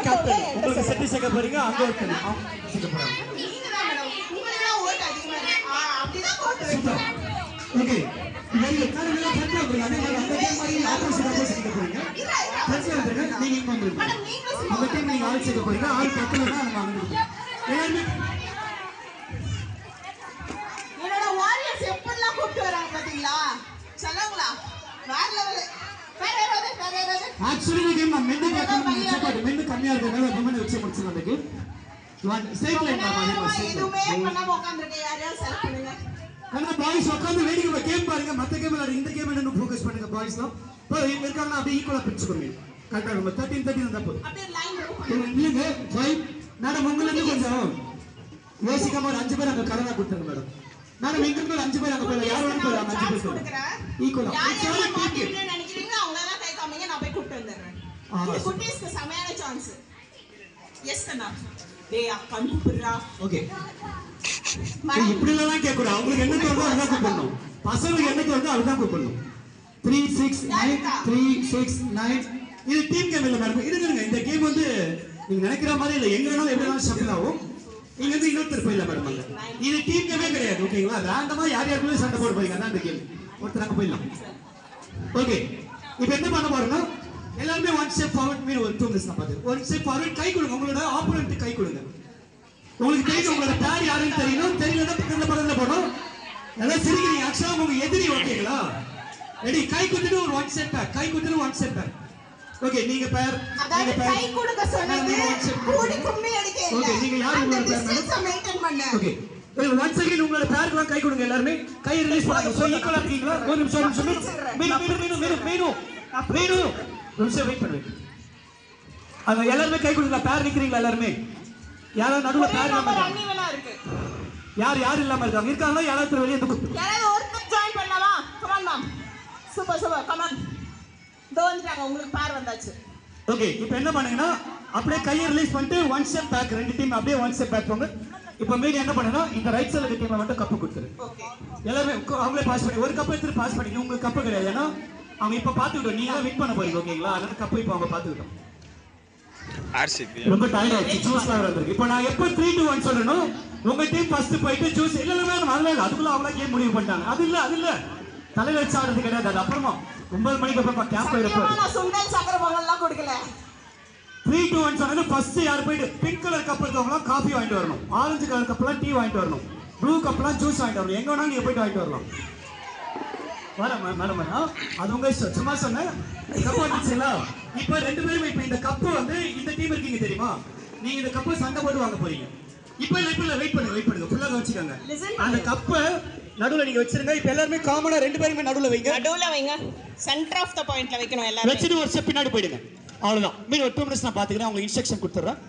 Captain உங்களுக்கு set சேர்க்க போறீங்க அங்க ஒருத்தர் சேர்க்க போறாங்க ஓகே நீங்க காரணமா கரெக்ட்டா போறீங்க அதே மாதிரி அந்த டீம் மாதிரி ஆப்போசிட் சேர்க்க போறீங்க கரெக்ட்டா வந்துருங்க நீங்க இங்க வந்துருங்க அந்த டீம் நீங்க ஆல் சேர்க்க போறீங்க ஆல் பக்கத்துல தான் நம்ம வந்துருக்கோம் எல்லாரும் என்னோட வாரியர்ஸ் எப்படிலாம் கூப்பிட்டு வராங்க பாத்தீங்களா சொல்லுங்களா வேற லெவல் ஆக்சுவலி இந்த கேம் மென்னு கேட்கணும் மென்னு கம்மியா இருக்கறனால விமன் வச்சு முடிச்சோம் அந்த கேம் ஸ்ட்ரைட் லைன் மாதிரி இதுமே பண்ணாம உட்கார்ந்திருக்க யாரையாவது செலக்ட் பண்ணுங்க கண்ணா பாய்ஸ் உட்கார்ந்து வேடிக்கை கேம் பாருங்க மத்த கேம் விளையாடு இந்த கேம் என்னன்னு ஃபோக்கஸ் பண்ணுங்க பாய்ஸ்லாம் இப்போ இருக்காங்க அப்படியே ஈக்குவலா பிரிச்சுக்கோங்க கரெக்ட்டா நம்ம 13 13 தப்பு அப்படியே லைன் ரோ பண்ணுங்க இல்லங்க ஃபைவ் மேடம் உங்களுக்கு கொஞ்சம் யோசிக்காம ஒரு 5 பேர் அங்க கலரா கொடுத்துருங்க மேடம் மேடம் இங்க இருந்து 5 பேர் அங்க போய் யார் வேணும் போய் 5 பேர் கொடுக்குறேன் ஈக்குவலா யாரை மாட்டிட்டு நினைக்கிறீங்க அவங்க எல்லாம் கை காமிங்க நான் போய் கூட்டி வந்துறேன் இது குட்டீஸ்க்கு சமையான சான்ஸ் எஸ் கண்ணா டேய் அக்கா கூப்பிடுறா ஓகே இப்படி எல்லாம் கேட்கணும் அவங்களுக்கு என்ன தோணுதோ அதான் கூப்பிடணும் பசங்களுக்கு என்ன தோணுதோ அதுதான் கூப்பிடணும் 3 6 9 3 6 9 இது டீம் கேம் இல்ல மேடம் இதுங்க இந்த கேம் வந்து நீங்க நினைக்கிற மாதிரி இல்ல எங்க வேணாலும் எப்படி வேணாலும் ஷஃபிள் ஆகும் நீங்க வந்து இன்னொருத்தர் போயிடலாம் மேடம் அங்க இது டீம் கேமே கிடையாது ஓகேங்களா ரேண்டமா யார் யாருக்குள்ள சண்டை போட போறீங்க அதான் இந்த கேம் ஒருத்தர் அங்க போயிடலாம் ஓகே இப்போ என்ன பண்ண போறோம்னா எல்லாரும் ஒன் ஸ்டெப் ஃபார்வர்ட் மீன் ஒரு 2 மினிட்ஸ் நான் பாத்து ஒன் ஸ்டெப் ஃபார்வர்ட் கை கொடுங்க உங்களோட ஆப்போனன்ட் கை கொடுங்க உங்களுக்கு தெரியும் உங்களோட பேர் யாருன்னு தெரியணும் தெரியலன்னா பக்கத்துல போறோம் நல்லா சிரிக்கிறீங்க ஆக்சுவலா உங்க எதிரி ஓகேங்களா ரெடி கை கொடுத்துட்டு ஒரு ஒன் ஸ்டெப் பேக் கை கொடுத்துட்டு ஒன் ஸ்டெப் பேக் ஓகே நீங்க பேர் அதாவது கை கொடுக்க சொன்னது கூடி கும்மி அடிக்க இல்ல ஓகே நீங்க யார் உங்களோட பேர் டிஸ்டன்ஸ் மெயின்टेन பண்ணு ஓகே ஒன் செகண்ட் உங்களோட பேருக்கு கை கொடுங்க எல்லாரும் கை ரிலீஸ் பண்ணுங்க சோ ஈக்குவலா இருக்கீங்களா ஒரு நிமிஷம் மீனு நிமிஷம் வெயிட் பண்ணுங்க அங்க எல்லாரும் கை கொடுங்க பேர் நிக்கிறீங்களா எல்லாரும் யாரோ நடுவுல பேர் இல்லாம இருக்கு யார் இல்லாம இருக்காங்களா யாராவது வெளிய வந்து கூப்பிடு யாராவது ஒருத்தர் ஜாயின் பண்ணலாமா come on ma'am super come on தோ வந்துட்டாங்க உங்களுக்கு பேர் வந்தாச்சு ஓகே இப்போ என்ன பண்ணுங்கன்னா அப்படியே கையை ரிலீஸ் பண்ணிட்டு ஒன் ஸ்டெப் பேக் ரெண்டு டீம் அப்படியே ஒன் ஸ்டெப் பேக் போங்க இப்போ மீதி என்ன பண்ணுனா இந்த ரைட் சைடுல இருக்க டீம் மட்டும் கப் கொடுத்துரு ஓகே எல்லாரும் அவங்களே பாஸ் பண்ணி ஒரு கப் எடுத்து பாஸ் பண்ணி உங்களுக்கு கப் கிடையாது ஏன்னா அவங்க இப்போ பாத்துக்கிட்டோம் நீங்க தான் வின் பண்ண போறீங்க ஓகேங்களா அதனால கப் இப்போ அவங்க பாத்துக்கிட்டோம் ஆர்சிபி ரொம்ப டைம் ஆச்சு ஜூஸ்லாம் வந்திருக்கு இப்போ நான் எப்போ 3 2 1 சொல்லணும் உங்க டீம் ஃபர்ஸ்ட் போயிட்டு ஜூஸ் இல்ல வேணும் அதுக்குள்ள அவங்கள கேம் முடிவு பண்ணிட்டாங்க அது இல்ல தலையில வச்சு ஆடுறது கிடையாது அது அப்புறமா 9 மணிக்கு அப்புறமா கேம்ப் இருப்பாரு நான் சுண்டல் சக்கரை பொங்கல்லாம் கொடுக்கல 3 2 1 சொன்னது ஃபர்ஸ்ட் யார் போயிட்டு பிங்க் கலர் கப் எடுத்தவங்க காபி வாங்கிட்டு வரணும் ஆரஞ்சு கலர் கப்லாம் டீ வாங்கிட்டு வரணும் ப்ளூ கப்லாம் ஜூஸ் வாங்கிட்டு வரணும் எங்க வேணாலும் நீங்க போயிட்டு வாங்கிட்டு வரலாம் மேடம் அது உங்க இஷ்டம் சும்மா சொன்னேன் கப் வந்துச்சுங்களா இப்போ ரெண்டு பேரும் இப்போ இந்த கப்பு வந்து இந்த டீம் இருக்கீங்க தெரியுமா நீங்க இந்த கப்பை சண்டை போட்டு வாங்க போறீங்க இப்போ வெயிட் பண்ணுங்க ஃபுல்லா வச்சுக்கோங்க அந்த கப்பை நடுவுல நீங்க வச்சிருங்க இப்போ எல்லாரும் காமனா ரெண்டு பேருமே நடுவுல வைங்க சென்டர் ஆஃப் தி பாயிண்ட்ல வைக்கணும் எல்லாரும் வச்சிட்டு ஒரு ஸ்டெப் பின்னாடி போயிடுங்க அவ்வளவுதான் மீதி ஒரு 2 மினிட்ஸ் நான் பாத்துக்கிறேன் உங்களுக்கு இன்ஸ்ட்ரக்ஷன் கொடுத்துறேன்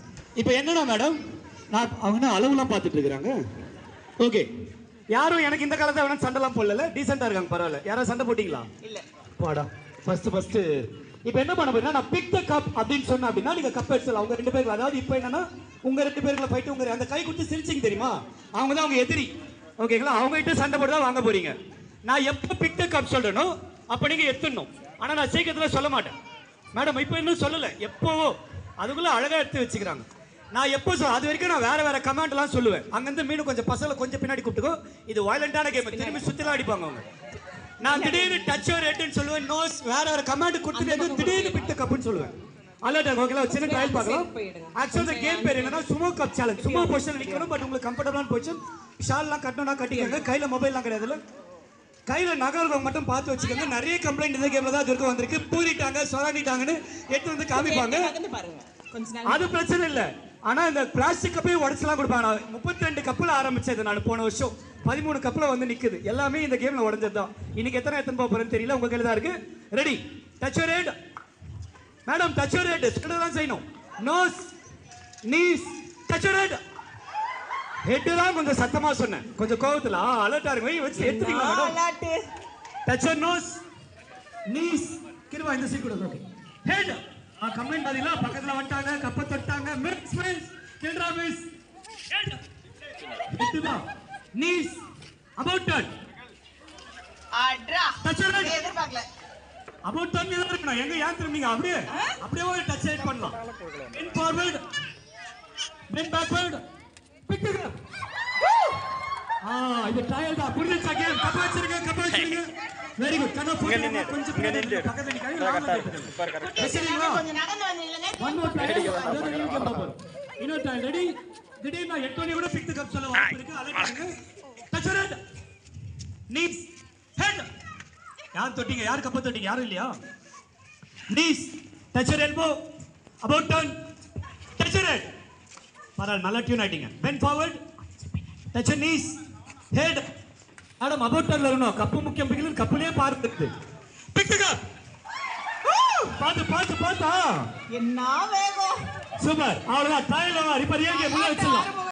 இப்போ என்னன்னா மேடம் நான் அவங்க அளவுலாம் பார்த்துட்டு இருக்காங்க ஓகே யாரும் எனக்கு இந்த காலத்துல வேணா சண்டைலாம் போடல டீசெண்டா இருக்காங்க பரவாயில்ல யாராவது சண்டை போட்டீங்களா இல்ல பாடா ஃபர்ஸ்ட் இப்போ என்ன பண்ண போறீங்கன்னா நான் பிக் த கப் அப்படின்னு சொன்னா அப்படின்னா நீங்க கப் எடுத்துலாம் அவங்க ரெண்டு பேருக்கு அதாவது இப்போ என்னன்னா உங்க ரெண்டு பேருக்குள்ள ஃபைட் உங்க அந்த கை கொடுத்து சிரிச்சிங்க தெரியுமா அவங்க தான் அவங்க எதிரி ஓகேங்களா அவங்க கிட்ட சண்டை போட்டு தான் வாங்க போறீங்க நான் எப்போ பிக் த கப் சொல்றேனோ அப்போ நீங்க எடுத்துடணும் ஆனா நான் சீக்கிரத்துல சொல்ல மாட்டேன் மேடம் இப்போ இன்னும் சொல்லல எப்போவோ அதுக்குள்ள அழகா எடுத்து வச்சுக்கிறாங்க நான் எப்போ அது வரைக்கும் நான் வேற கமெண்ட் எல்லாம் சொல்லுவேன் அங்கிருந்து மீன் கொஞ்சம் பசங்களை கொஞ்சம் பின்னாடி கூப்பிட்டுக்கோ இது வயலண்டான கேம் திரும்பி சுத்திலாம் அடிப்பாங்க அவங்க நான் திடீர்னு டச் ஓவர் ரேட்னு சொல்லுவேன் நோஸ் வேற கமெண்ட் கொடுத்துட்டு திடீர்னு பிக் த கப்னு சொல்லுவேன் அலர்ட் ஓகேங்களா சின்ன ட்ரையல் பார்க்கலாம் ஆக்சுவலா இந்த கேம் பேர் என்னன்னா Sumo cup challenge Sumo position நிக்கணும் பட் உங்களுக்கு கம்ஃபர்டபுளான பொசிஷன் ஷால்லாம் கட்டணும்னா கட்டிக்கங்க கையில மொபைல்லாம் கிடையாதுல கையில நகர்வங்க மட்டும் பார்த்து வச்சுக்கோங்க நிறைய கம்ப்ளைண்ட் இந்த கேம்ல தான் இருக்க வந்திருக்கு பூரிட்டாங்க சொரானிட்டாங்கன்னு எடுத்து வந்து காமிப்பாங்க அது பிரச்சனை இல்ல ஆனா இந்த பிளாஸ்டிக் கப்பையும் உடச்சலாம் கொடுப்பாங்க 32 கப்பில் ஆரம்பிச்சது நான் போன வருஷம் 13 கப்பில் வந்து நிக்குது எல்லாமே இந்த கேம்ல உடஞ்சது தான் இன்னைக்கு எத்தனை போக போறேன்னு தெரியல உங்க கையில தான் இருக்கு ready touch your head madam touch your head ஸ்கிட்ட தான் செய்யணும் nose knees touch your head head தான் கொஞ்சம் சத்தமா சொன்னேன் கொஞ்சம் கோவத்துல அலர்ட்டா இருங்க வச்சு எடுத்துறீங்களா madam touch your nose knees கிருவா இந்த சீட் கூட ஓகே ஹெட் கமெண்ட் பாத்தீங்களா பக்கத்துல வந்துட்டாங்க கப்ப தொட்டாங்க மிஸ் கில்ரா miss head knees about turn அட்ரா டச் யுவர் ஹெட் எதிர்பார்க்கல அபௌட் டர்ன் இருக்கணும் எங்க யார் திரும்பீங்க அப்படியே ஒரு டச் ஹெட் பண்ணலாம் in far forward. Bend backward. Pick the cup. இது ட்ரையல் தான். புரிஞ்சுச்சா கேம்? கப் வச்சிருங்க. Very good. கண்ணா போடுங்க. கொஞ்சம் பக்கத்துல நிக்காதீங்க. பேசுறீங்களா? கொஞ்சம் நடந்து வந்தீங்களே. One more trial. இன்னொரு ட்ரையல். ரெடி? திடீர்னு 8 மணி கூட பிக் தி கப் சொல்ல வாய்ப்பு இருக்கு. Alert touch your head. Knees. Head. யார் தொட்டீங்க? யார் கப்ப தொட்டீங்க? யாரும் இல்லையா? Knees. Touch your elbow. About turn. Touch your head. பரவாயில்ல, நல்லா டியூன் ஆயிட்டீங்க. Bend forward. Touch your knees. Head. Madam about turn வரணும். கப்பு முக்கியம். பிகிலன் கப்புலயே பார்த்துட்டு. Pick the cup. பாத்து. என்ன வேகம். சூப்பர். அவ்வளவுதான். Trial over. இப்ப ஏங்க முள்ள வச்சிடலாம்.